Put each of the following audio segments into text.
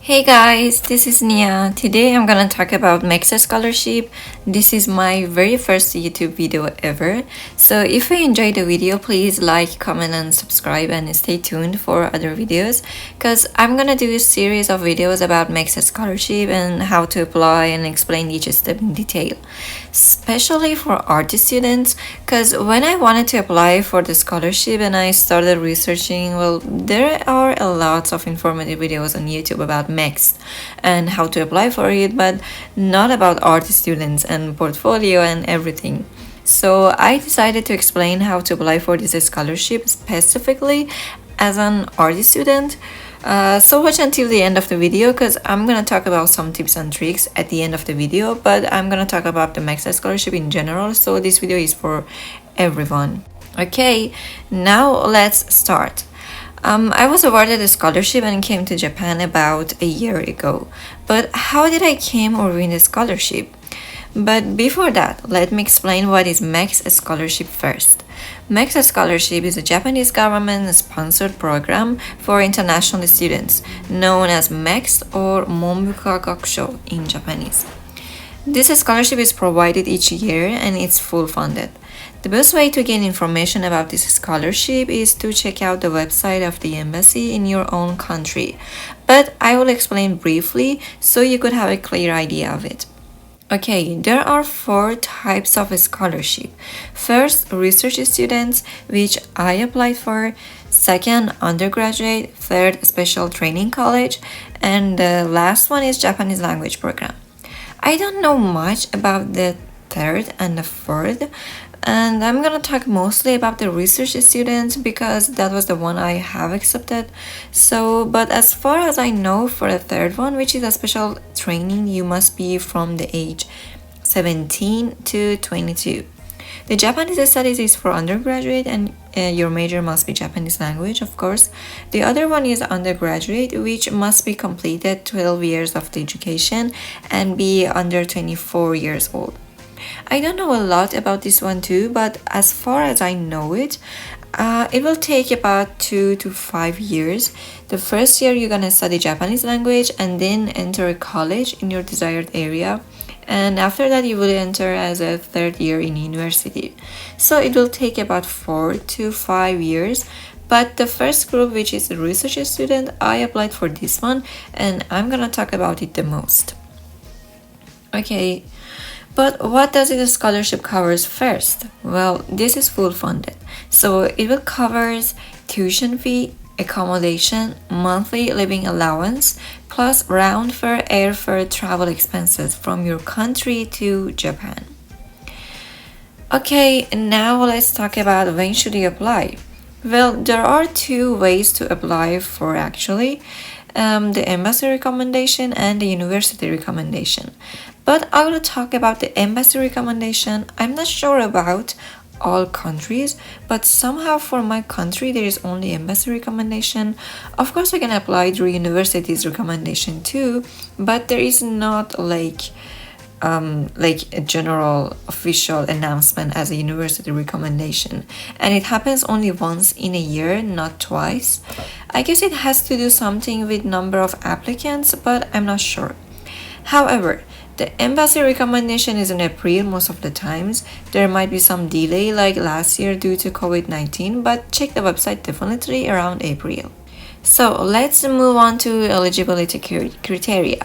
Hey guys, this is Nia. Today I'm gonna talk about Mext Scholarship. This is my very first YouTube video ever. So if you enjoyed the video, please like, comment and subscribe and stay tuned for other videos because I'm gonna do a series of videos about Mext Scholarship and how to apply and explain each step in detail. Especially for art students because when I wanted to apply for the scholarship and I started researching, well, there are a lot of informative videos on YouTube about Mext and how to apply for it, but not about art students and portfolio and everything. So I decided to explain how to apply for this scholarship specifically as an art student. So watch until the end of the video because I'm gonna talk about some tips and tricks at the end of the video, but I'm gonna talk about the Mext Scholarship in general, so this video is for everyone. Okay, now let's start. I was awarded a scholarship and came to Japan about a year ago. But how did I came or win the scholarship? But before that, let me explain what is Mext Scholarship first. Mext Scholarship is a Japanese government-sponsored program for international students, known as Mext or Monbuka Gakusho in Japanese. This scholarship is provided each year and it's full funded. The best way to gain information about this scholarship is to check out the website of the embassy in your own country, but I will explain briefly so you could have a clear idea of it. Okay, there are 4 types of scholarship. First, research students, which I applied for. Second, undergraduate. Third, special training college. And the last one is Japanese language program. I don't know much about the third and the fourth, and I'm gonna talk mostly about the research students because that was the one I have accepted. So, but as far as I know, for the third one, which is a special training, you must be from the age 17 to 22. The Japanese studies is for undergraduate and your major must be Japanese language, of course. The other one is undergraduate, which must be completed 12 years of the education and be under 24 years old. I don't know a lot about this one too, but as far as I know it will take about 2 to 5 years. The first year you're gonna study Japanese language and then enter a college in your desired area. And after that you will enter as a third year in university. So it will take about 4 to 5 years. But the first group, which is a research student, I applied for this one and I'm gonna talk about it the most. Okay, but what does the scholarship covers first? Well, this is full funded. So it will covers tuition fee, accommodation, monthly living allowance, plus round fare, airfare, travel expenses from your country to Japan. Okay, now let's talk about when should you apply. Well, there are 2 ways to apply for actually. The embassy recommendation and the university recommendation. But I will talk about the embassy recommendation. I'm not sure about all countries, but somehow for my country there is only embassy recommendation. Of course I can apply through university's recommendation too, but there is not like a general official announcement as a university recommendation, and it happens only once in a year, not twice. I guess it has to do something with number of applicants, but I'm not sure. However, the embassy recommendation is in April most of the times. There might be some delay like last year due to COVID-19, but check the website definitely around April. So let's move on to eligibility criteria.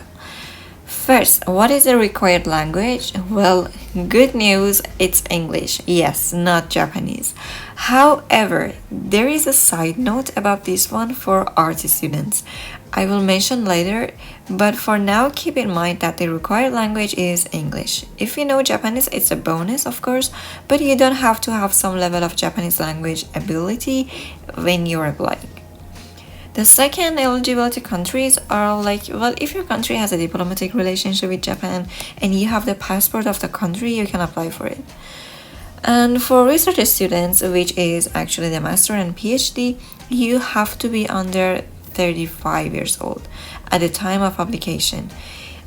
First, what is the required language? Well, good news, it's English. Yes, not Japanese. However, there is a side note about this one for art students. I will mention later, but for now, keep in mind that the required language is English. If you know Japanese, it's a bonus, of course, but you don't have to have some level of Japanese language ability when you're applying. The second eligibility countries are like, well, if your country has a diplomatic relationship with Japan and you have the passport of the country, you can apply for it. And for research students, which is actually the master and PhD, you have to be under 35 years old at the time of application.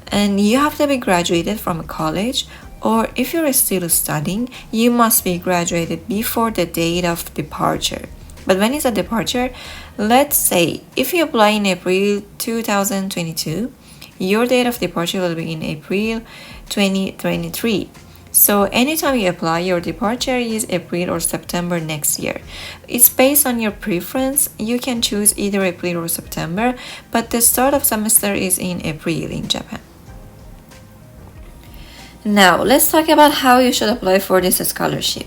And you have to be graduated from a college, or if you're still studying, you must be graduated before the date of departure. But when is a departure? Let's say if you apply in April 2022, your date of departure will be in April 2023. So anytime you apply, your departure is April or September next year. It's based on your preference. You can choose either April or September, but the start of semester is in April in Japan. Now, let's talk about how you should apply for this scholarship.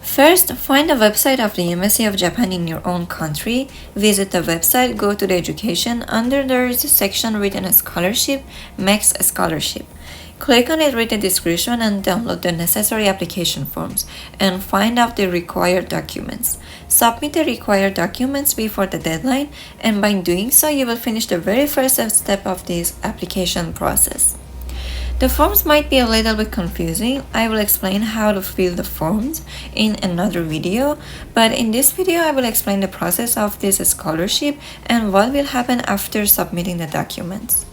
First, find the website of the Embassy of Japan in your own country. Visit the website, go to the education. Under there is a section written scholarship, Mext Scholarship. Click on it, read the description, and download the necessary application forms and find out the required documents. Submit the required documents before the deadline, and by doing so, you will finish the very first step of this application process. The forms might be a little bit confusing. I will explain how to fill the forms in another video, but in this video I will explain the process of this scholarship and what will happen after submitting the documents.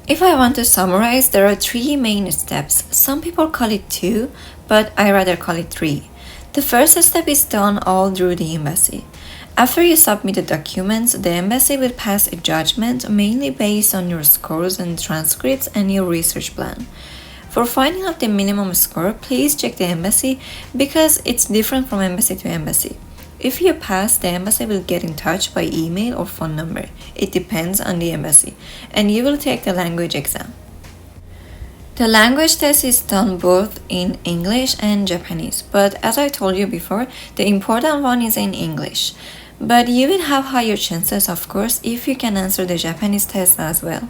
If I want to summarize, there are 3 main steps. Some people call it 2, but I rather call it 3. The first step is done all through the embassy. After you submit the documents, the embassy will pass a judgment mainly based on your scores and transcripts and your research plan. For finding out the minimum score, please check the embassy because it's different from embassy to embassy. If you pass, the embassy will get in touch by email or phone number. It depends on the embassy, and you will take the language exam. The language test is done both in English and Japanese, but as I told you before, the important one is in English. But you will have higher chances, of course, if you can answer the Japanese test as well.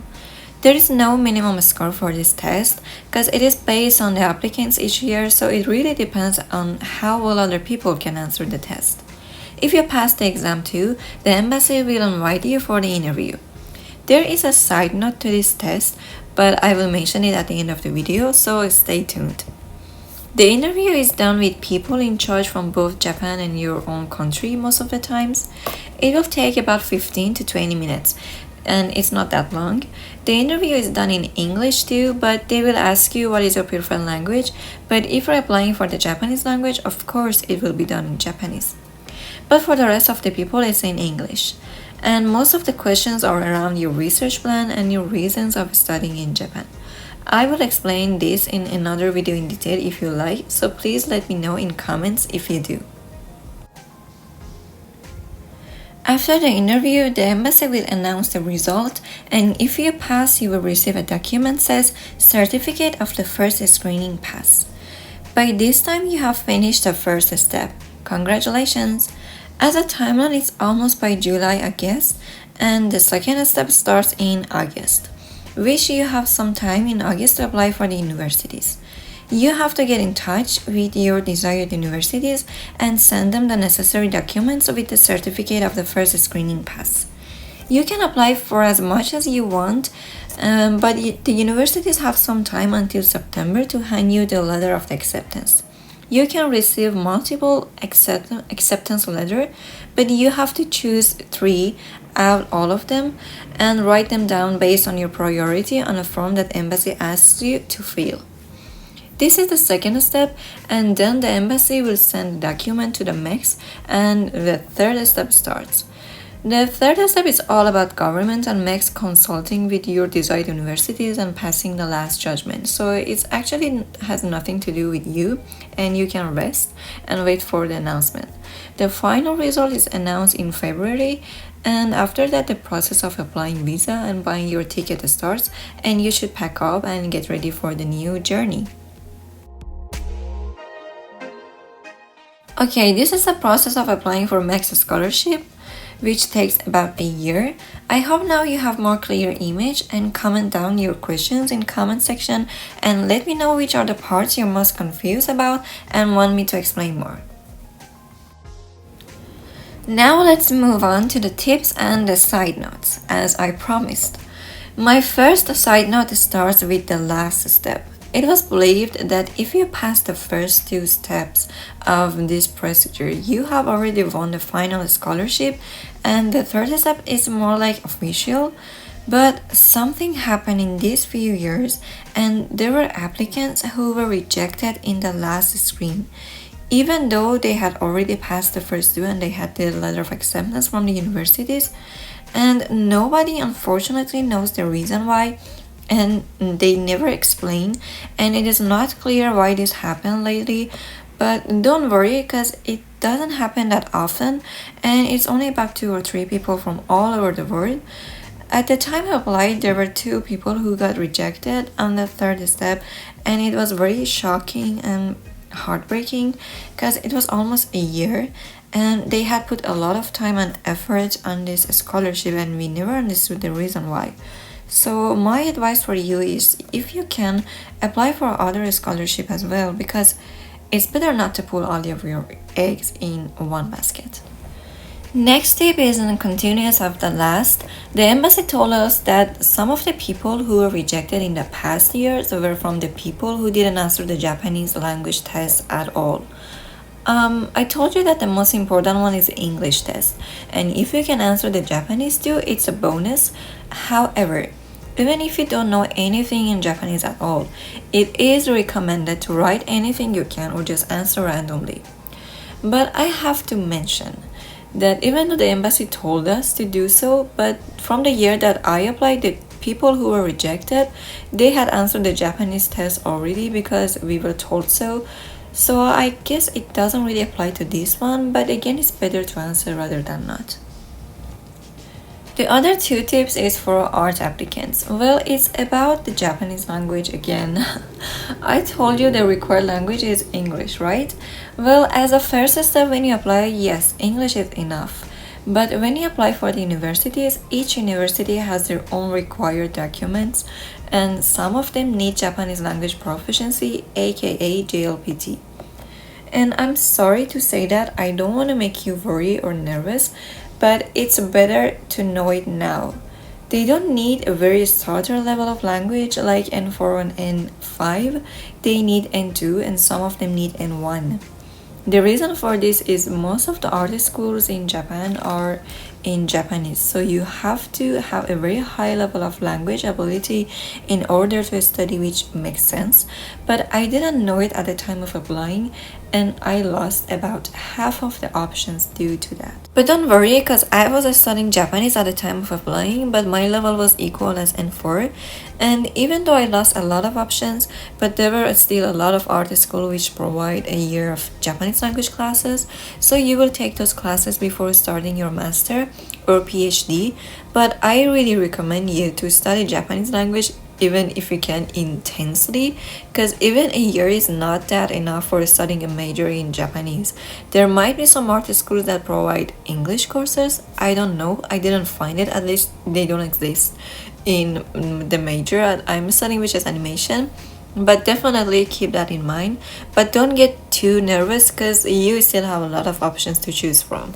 There is no minimum score for this test because it is based on the applicants each year, so it really depends on how well other people can answer the test. If you pass the exam too, the embassy will invite you for the interview. There is a side note to this test, but I will mention it at the end of the video, so stay tuned. The interview is done with people in charge from both Japan and your own country most of the times. It will take about 15 to 20 minutes, and it's not that long. The interview is done in English too, but they will ask you what is your preferred language. But if you're applying for the Japanese language, of course it will be done in Japanese. But for the rest of the people, it's in English. And most of the questions are around your research plan and your reasons of studying in Japan. I will explain this in another video in detail if you like, so please let me know in comments if you do. After the interview, the embassy will announce the result, and if you pass, you will receive a document that says Certificate of the First Screening Pass. By this time, you have finished the first step. Congratulations! As a timeline, it's almost by July, I guess, and the second step starts in August. Wish you have some time in August to apply for the universities. You have to get in touch with your desired universities and send them the necessary documents with the certificate of the first screening pass. You can apply for as much as you want, but the universities have some time until September to hand you the letter of the acceptance. You can receive multiple acceptance letters, but you have to choose 3 out of all of them and write them down based on your priority on a form that embassy asks you to fill. This is the second step, and then the embassy will send the document to the Mext, and the third step starts. The third step is all about government and Mext consulting with your desired universities and passing the last judgment. So it actually has nothing to do with you, and you can rest and wait for the announcement. The final result is announced in February, and after that the process of applying visa and buying your ticket starts, and you should pack up and get ready for the new journey. Okay, this is the process of applying for Mext Scholarship, which takes about a year. I hope now you have more clear image, and comment down your questions in comment section and let me know which are the parts you're most confused about and want me to explain more. Now let's move on to the tips and the side notes, as I promised. My first side note starts with the last step. It was believed that if you pass the first 2 steps of this procedure, you have already won the final scholarship, and the third step is more like official. But something happened in these few years, and there were applicants who were rejected in the last screen. Even though they had already passed the first two and they had the letter of acceptance from the universities, and nobody unfortunately knows the reason why, and they never explain, and it is not clear why this happened lately. But don't worry, because it doesn't happen that often, and it's only about 2 or 3 people from all over the world. At the time I applied, there were 2 people who got rejected on the third step, and it was very shocking and heartbreaking because it was almost a year and they had put a lot of time and effort on this scholarship, and we never understood the reason why. So my advice for you is, if you can, apply for other scholarship as well, because it's better not to put all of your eggs in one basket. Next tip is in continuous of the last. The embassy told us that some of the people who were rejected in the past years were from the people who didn't answer the Japanese language test at all. I told you that the most important one is the English test, and if you can answer the Japanese too, it's a bonus. However, even if you don't know anything in Japanese at all, it is recommended to write anything you can or just answer randomly. But I have to mention that even though the embassy told us to do so, but from the year that I applied, the people who were rejected, they had answered the Japanese test already because we were told so. So I guess it doesn't really apply to this one, but again, it's better to answer rather than not. The other 2 tips is for art applicants. Well, it's about the Japanese language again. I told you the required language is English, right? Well, as a first step when you apply, yes, English is enough. But when you apply for the universities, each university has their own required documents, and some of them need Japanese language proficiency, aka JLPT. And I'm sorry to say that, I don't want to make you worry or nervous, but it's better to know it now. They don't need a very starter level of language like N4 and N5, they need N2, and some of them need N1. The reason for this is most of the art schools in Japan are in Japanese, so you have to have a very high level of language ability in order to study, which makes sense. But I didn't know it at the time of applying, and I lost about half of the options due to that. But don't worry, because I was studying Japanese at the time of applying, but my level was equal as N4. And even though I lost a lot of options, but there were still a lot of art schools which provide a year of Japanese language classes. So you will take those classes before starting your master or PhD. But I really recommend you to study Japanese language even if you can intensely, because even a year is not that enough for studying a major in Japanese. There might be some art schools that provide English courses. I don't know, I didn't find it, at least they don't exist in the major I'm studying, which is animation. But definitely keep that in mind, but don't get too nervous because you still have a lot of options to choose from.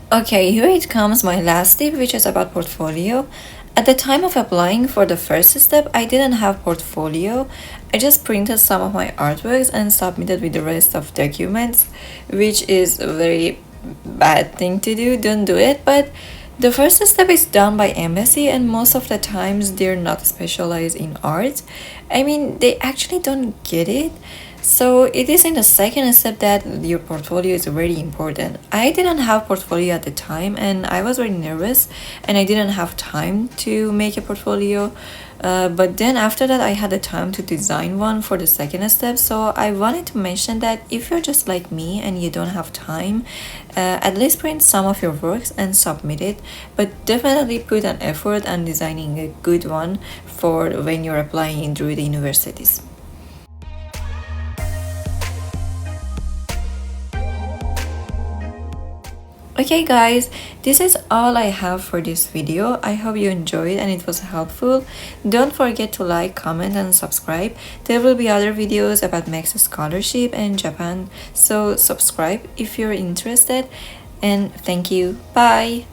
Okay, here it comes my last tip, which is about portfolio. At the time of applying for the first step, I didn't have portfolio. I just printed some of my artworks and submitted with the rest of documents, which is a very bad thing to do. Don't do it. But the first step is done by embassy, and most of the times they're not specialized in art. I mean, they actually don't get it. So it is in the second step that your portfolio is very important. I didn't have portfolio at the time, and I was very nervous, and I didn't have time to make a portfolio. But then after that, I had the time to design one for the second step. So I wanted to mention that if you're just like me and you don't have time, at least print some of your works and submit it. But definitely put an effort on designing a good one for when you're applying through the universities. Okay guys, this is all I have for this video. I hope you enjoyed and it was helpful. Don't forget to like, comment and subscribe. There will be other videos about Mext Scholarship and Japan, so subscribe if you're interested, and thank you. Bye!